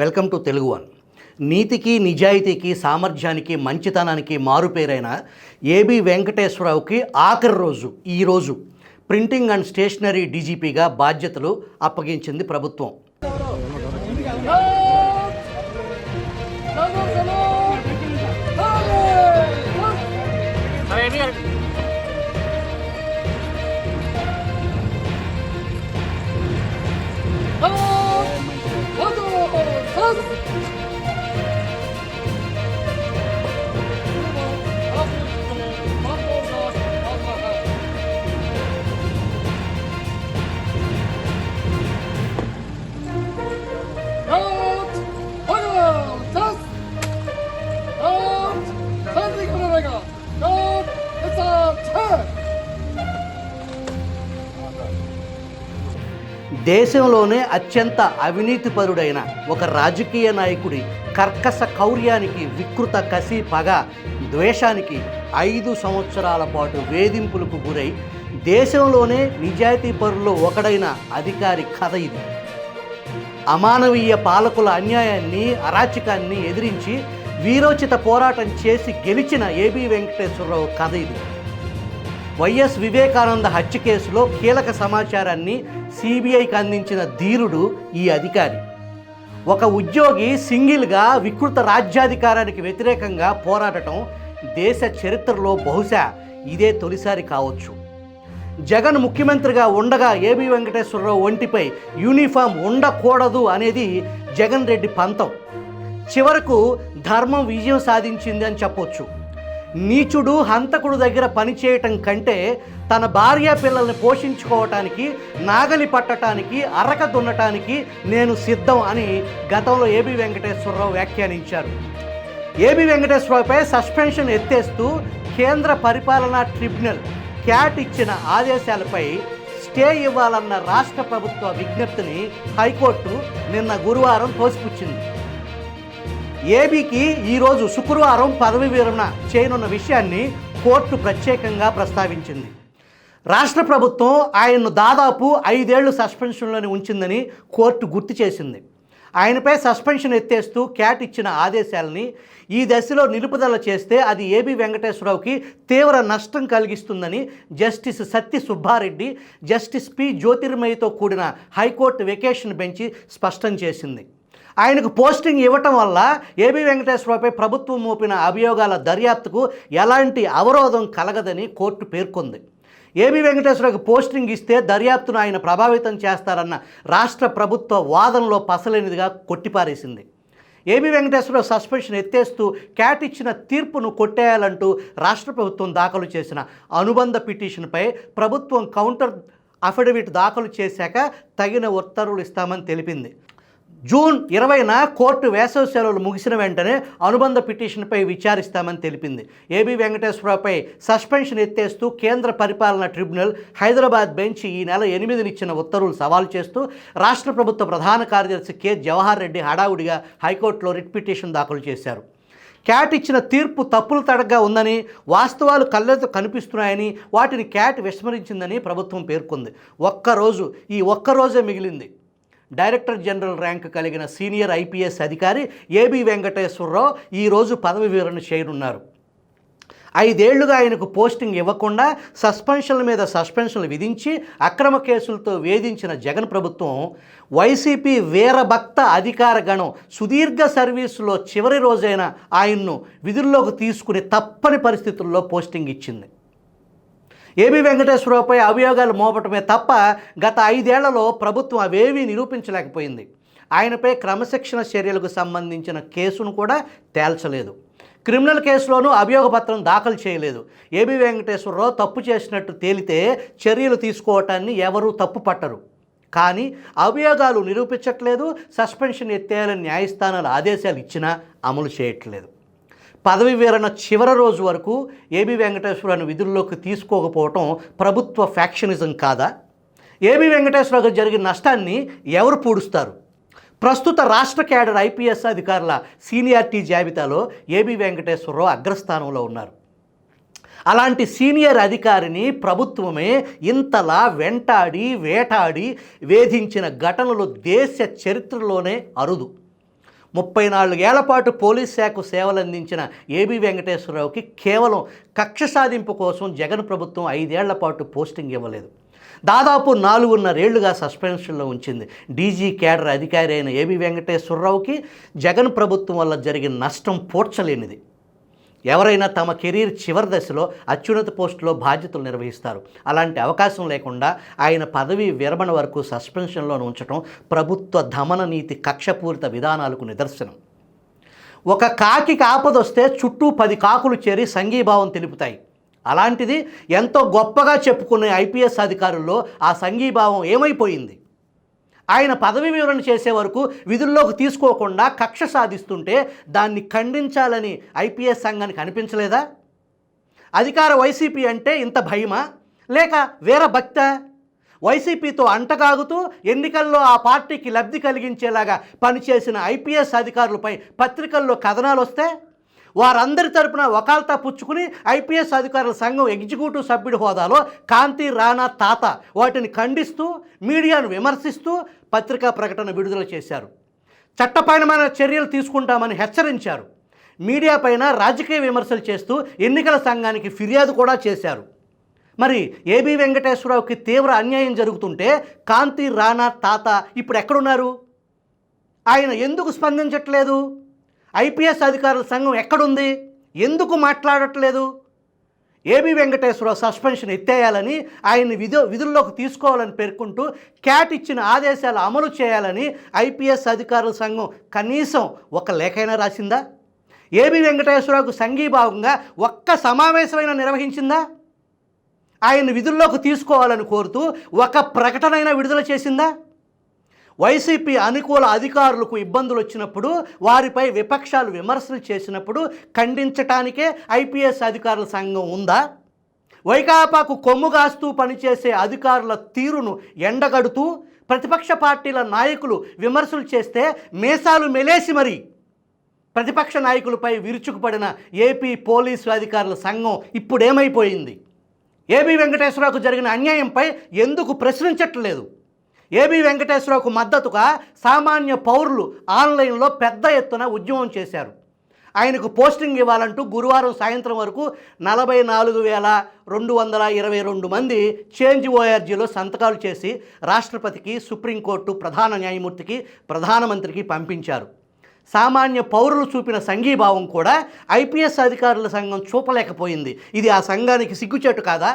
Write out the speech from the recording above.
Welcome to Telugu one. నీతికి, నిజాయితీకి, సామర్థ్యానికి, మంచితనానికి మారుపేరైన ఏబి వెంకటేశ్వరరావుకి ఆఖరి రోజు ఈరోజు ప్రింటింగ్ అండ్ స్టేషనరీ డీజీపీగా బాధ్యతలు అప్పగించింది ప్రభుత్వం. దేశంలోనే అత్యంత అవినీతిపరుడైన ఒక రాజకీయ నాయకుడి కర్కశ కౌర్యానికి, వికృత కసి, పగ, ద్వేషానికి 5 సంవత్సరాల పాటు వేధింపులకు గురై దేశంలోనే నిజాయితీపరుల్లో ఒకడైన అధికారి కథ ఇది. అమానవీయ పాలకుల అన్యాయాన్ని, అరాచకాన్ని ఎదిరించి వీరోచిత పోరాటం చేసి గెలిచిన ఏబి వెంకటేశ్వరరావు కథ ఇది. వైఎస్ వివేకానంద హత్య కేసులో కీలక సమాచారాన్ని సిబిఐకి అందించిన ధీరుడు ఈ అధికారి. ఒక ఉద్యోగి సింగిల్గా వికృత రాజ్యాధికారానికి వ్యతిరేకంగా పోరాడటం దేశ చరిత్రలో బహుశా ఇదే తొలిసారి కావచ్చు. జగన్ ముఖ్యమంత్రిగా ఉండగా ఏబి వెంకటేశ్వరరావు ఒంటిపై యూనిఫామ్ ఉండకూడదు అనేది జగన్ రెడ్డి పంతం. చివరకు ధర్మం విజయం సాధించింది అని చెప్పొచ్చు. నీచుడు, హంతకుడు దగ్గర పనిచేయటం కంటే తన భార్య పిల్లల్ని పోషించుకోవటానికి, నాగలి పట్టడానికి, అరక దున్నటానికి నేను సిద్ధం అని గతంలో ఏబి వెంకటేశ్వరరావు వ్యాఖ్యానించారు. ఏబి వెంకటేశ్వరరావుపై సస్పెన్షన్ ఎత్తేస్తూ కేంద్ర పరిపాలనా ట్రిబ్యునల్ క్యాట్ ఇచ్చిన ఆదేశాలపై స్టే ఇవ్వాలన్న రాష్ట్ర ప్రభుత్వ విజ్ఞప్తిని హైకోర్టు నిన్న గురువారం తోసిపుచ్చింది. ఏబీకి ఈరోజు శుక్రవారం పదవి విరమణ చేయనున్న విషయాన్ని కోర్టు ప్రత్యేకంగా ప్రస్తావించింది. రాష్ట్ర ప్రభుత్వం ఆయన్ను దాదాపు 5 ఏళ్లు సస్పెన్షన్లోనే ఉంచిందని కోర్టు గుర్తు చేసింది. ఆయనపై సస్పెన్షన్ ఎత్తేస్తూ క్యాట్ ఇచ్చిన ఆదేశాలని ఈ దశలో నిలుపుదల చేస్తే అది ఏబి వెంకటేశ్వరరావుకి తీవ్ర నష్టం కలిగిస్తుందని జస్టిస్ సత్య సుబ్బారెడ్డి, జస్టిస్ పి జ్యోతిర్మయితో కూడిన హైకోర్టు వెకేషన్ బెంచ్ స్పష్టం చేసింది. ఆయనకు పోస్టింగ్ ఇవ్వటం వల్ల ఏబి వెంకటేశ్వరరావుపై ప్రభుత్వం మోపిన అభియోగాల దర్యాప్తుకు ఎలాంటి అవరోధం కలగదని కోర్టు పేర్కొంది. ఏబి వెంకటేశ్వరరావుకు పోస్టింగ్ ఇస్తే దర్యాప్తును ఆయన ప్రభావితం చేస్తారన్న రాష్ట్ర ప్రభుత్వ వాదనలో పసలేనిదిగా కొట్టిపారేసింది. ఏబి వెంకటేశ్వరరావు సస్పెన్షన్ ఎత్తేస్తూ క్యాట్ ఇచ్చిన తీర్పును కొట్టేయాలంటూ రాష్ట్ర ప్రభుత్వం దాఖలు చేసిన అనుబంధ పిటిషన్పై ప్రభుత్వం కౌంటర్ అఫిడవిట్ దాఖలు చేశాక తగిన ఉత్తర్వులు ఇస్తామని తెలిపింది. జూన్ 20న కోర్టు వేసవి సెలవులు ముగిసిన వెంటనే అనుబంధ పిటిషన్పై విచారిస్తామని తెలిపింది. ఏబి వెంకటేశ్వరరావుపై సస్పెన్షన్ ఎత్తేస్తూ కేంద్ర పరిపాలనా ట్రిబ్యునల్ హైదరాబాద్ బెంచ్ ఈ నెల 8న ఇచ్చిన ఉత్తర్వులు సవాల్ చేస్తూ రాష్ట్ర ప్రభుత్వ ప్రధాన కార్యదర్శి కె జవహర్ రెడ్డి హడావుడిగా హైకోర్టులో రిట్ పిటిషన్ దాఖలు చేశారు. క్యాట్ ఇచ్చిన తీర్పు తప్పులు తడగ్గా ఉందని, వాస్తవాలు కళ్ళతో కనిపిస్తున్నాయని, వాటిని క్యాట్ విస్మరించిందని ప్రభుత్వం పేర్కొంది. ఒక్కరోజే మిగిలింది. డైరెక్టర్ జనరల్ ర్యాంక్ కలిగిన సీనియర్ ఐపీఎస్ అధికారి ఏబి వెంకటేశ్వరరావు ఈరోజు పదవి విరమణ చేయనున్నారు. 5 ఏళ్లుగా ఆయనకు పోస్టింగ్ ఇవ్వకుండా సస్పెన్షన్ల మీద సస్పెన్షన్లు విధించి అక్రమ కేసులతో వేధించిన జగన్ ప్రభుత్వం వైసీపీ వీరభక్త అధికార గణం సుదీర్ఘ సర్వీసులో చివరి రోజైన ఆయన్ను విధుల్లోకి తీసుకుని తప్పని పరిస్థితుల్లో పోస్టింగ్ ఇచ్చింది. ఏబి వెంకటేశ్వరరావుపై అభియోగాలు మోపటమే తప్ప గత 5 ఏళ్లలో ప్రభుత్వం అవేవీ నిరూపించలేకపోయింది. ఆయనపై క్రమశిక్షణ చర్యలకు సంబంధించిన కేసును కూడా తేల్చలేదు. క్రిమినల్ కేసులోనూ అభియోగ పత్రం దాఖలు చేయలేదు. ఏబి వెంకటేశ్వరరావు తప్పు చేసినట్టు తేలితే చర్యలు తీసుకోవటాన్ని ఎవరూ తప్పు పట్టరు. కానీ అభియోగాలు నిరూపించట్లేదు. సస్పెన్షన్ ఎత్తేయాలని న్యాయస్థానాలు ఆదేశాలు ఇచ్చినా అమలు చేయట్లేదు. పదవి విరమణ చివరి రోజు వరకు ఏబి వెంకటేశ్వరరావును విధుల్లోకి తీసుకోకపోవటం ప్రభుత్వ ఫ్యాక్షనిజం కాదా? ఏబి వెంకటేశ్వరరావుకు జరిగిన నష్టాన్ని ఎవరు పూడుస్తారు? ప్రస్తుత రాష్ట్ర క్యాడర్ ఐపీఎస్ అధికారుల సీనియారిటీ జాబితాలో ఏబి వెంకటేశ్వరరావు అగ్రస్థానంలో ఉన్నారు. అలాంటి సీనియర్ అధికారిని ప్రభుత్వమే ఇంతలా వెంటాడి వేటాడి వేధించిన ఘటనలు దేశ చరిత్రలోనే అరుదు. 34 ఏళ్ల పాటు పోలీస్ శాఖకు సేవలందించిన ఏబి వెంకటేశ్వరరావుకి కేవలం కక్ష సాధింపు కోసం జగన్ ప్రభుత్వం 5 ఏళ్ల పాటు పోస్టింగ్ ఇవ్వలేదు. దాదాపు 4.5 ఏళ్లుగా సస్పెన్షన్లో ఉంచింది. డీజీ కేడర్ అధికారి అయిన ఏబి వెంకటేశ్వరరావుకి జగన్ ప్రభుత్వం వల్ల జరిగిన నష్టం పూడ్చలేనిది. ఎవరైనా తమ కెరీర్ చివరి దశలో అత్యున్నత పోస్టులో బాధ్యతలు నిర్వహిస్తారు. అలాంటి అవకాశం లేకుండా ఆయన పదవీ విరమణ వరకు సస్పెన్షన్లో ఉంచడం ప్రభుత్వ దమన నీతి కక్షపూరిత విధానాలకు నిదర్శనం. ఒక కాకికి ఆపదొస్తే చుట్టూ 10 కాకులు చేరి సంఘీభావం తెలుపుతాయి. అలాంటిది ఎంతో గొప్పగా చెప్పుకునే ఐపీఎస్ అధికారుల్లో ఆ సంఘీభావం ఏమైపోయింది? ఆయన పదవి వివరణ చేసే వరకు విధుల్లోకి తీసుకోకుండా కక్ష సాధిస్తుంటే దాన్ని ఖండించాలని ఐపీఎస్ సంఘానికి అనిపించలేదా? అధికార వైసీపీ అంటే ఇంత భయమా లేక వేరే భక్తా? వైసీపీతో అంటగాగుతూ ఎన్నికల్లో ఆ పార్టీకి లబ్ధి కలిగించేలాగా పనిచేసిన ఐపీఎస్ అధికారులపై పత్రికల్లో కథనాలు వస్తే వారందరి తరపున వకాల్తా పుచ్చుకుని ఐపీఎస్ అధికారుల సంఘం ఎగ్జిక్యూటివ్ సభ్యుడి హోదాలో కాంతి రాణా తాత వాటిని ఖండిస్తూ మీడియాను విమర్శిస్తూ పత్రికా ప్రకటన విడుదల చేశారు. చట్టపరమైన చర్యలు తీసుకుంటామని హెచ్చరించారు. మీడియా పైన రాజకీయ విమర్శలు చేస్తూ ఎన్నికల సంఘానికి ఫిర్యాదు కూడా చేశారు. మరి ఏబి వెంకటేశ్వరరావుకి తీవ్ర అన్యాయం జరుగుతుంటే కాంతి రాణా తాత ఇప్పుడు ఎక్కడున్నారు? ఆయన ఎందుకు స్పందించట్లేదు? ఐపీఎస్ అధికారుల సంఘం ఎక్కడుంది? ఎందుకు మాట్లాడట్లేదు? ఏబి వెంకటేశ్వరరావు సస్పెన్షన్ ఎత్తేయాలని, ఆయన్ని విధుల్లోకి తీసుకోవాలని పేర్కొంటూ క్యాట్ ఇచ్చిన ఆదేశాలు అమలు చేయాలని ఐపీఎస్ అధికారుల సంఘం కనీసం ఒక లేఖైనా రాసిందా? ఏబి వెంకటేశ్వరరావుకు సంఘీభావంగా ఒక్క సమావేశమైనా నిర్వహించిందా? ఆయన్ని విధుల్లోకి తీసుకోవాలని కోరుతూ ఒక ప్రకటనైనా విడుదల చేసిందా? వైసీపీ అనుకూల అధికారులకు ఇబ్బందులు వచ్చినప్పుడు, వారిపై విపక్షాలు విమర్శలు చేసినప్పుడు ఖండించటానికే ఐపీఎస్ అధికారుల సంఘం ఉందా? వైకాపాకు కొమ్ముగాస్తూ పనిచేసే అధికారుల తీరును ఎండగడుతూ ప్రతిపక్ష పార్టీల నాయకులు విమర్శలు చేస్తే మీసాలు మెలేసి మరి ప్రతిపక్ష నాయకులపై విరుచుకుపడిన ఏపీ పోలీసు అధికారుల సంఘం ఇప్పుడేమైపోయింది? ఏబి వెంకటేశ్వరరావుకు జరిగిన అన్యాయంపై ఎందుకు ప్రశ్నించట్లేదు? ఏబి వెంకటేశ్వరరావుకు మద్దతుగా సామాన్య పౌరులు ఆన్లైన్లో పెద్ద ఎత్తున ఉద్యమం చేశారు. ఆయనకు పోస్టింగ్ ఇవ్వాలంటూ గురువారం సాయంత్రం వరకు 44,222 మంది చేంజ్ ఓఆర్జీలో సంతకాలు చేసి రాష్ట్రపతికి, సుప్రీంకోర్టు ప్రధాన న్యాయమూర్తికి, ప్రధానమంత్రికి పంపించారు. సామాన్య పౌరులు చూపిన సంఘీభావం కూడా ఐపీఎస్ అధికారుల సంఘం చూపలేకపోయింది. ఇది ఆ సంఘానికి సిగ్గుచేటు కాదా?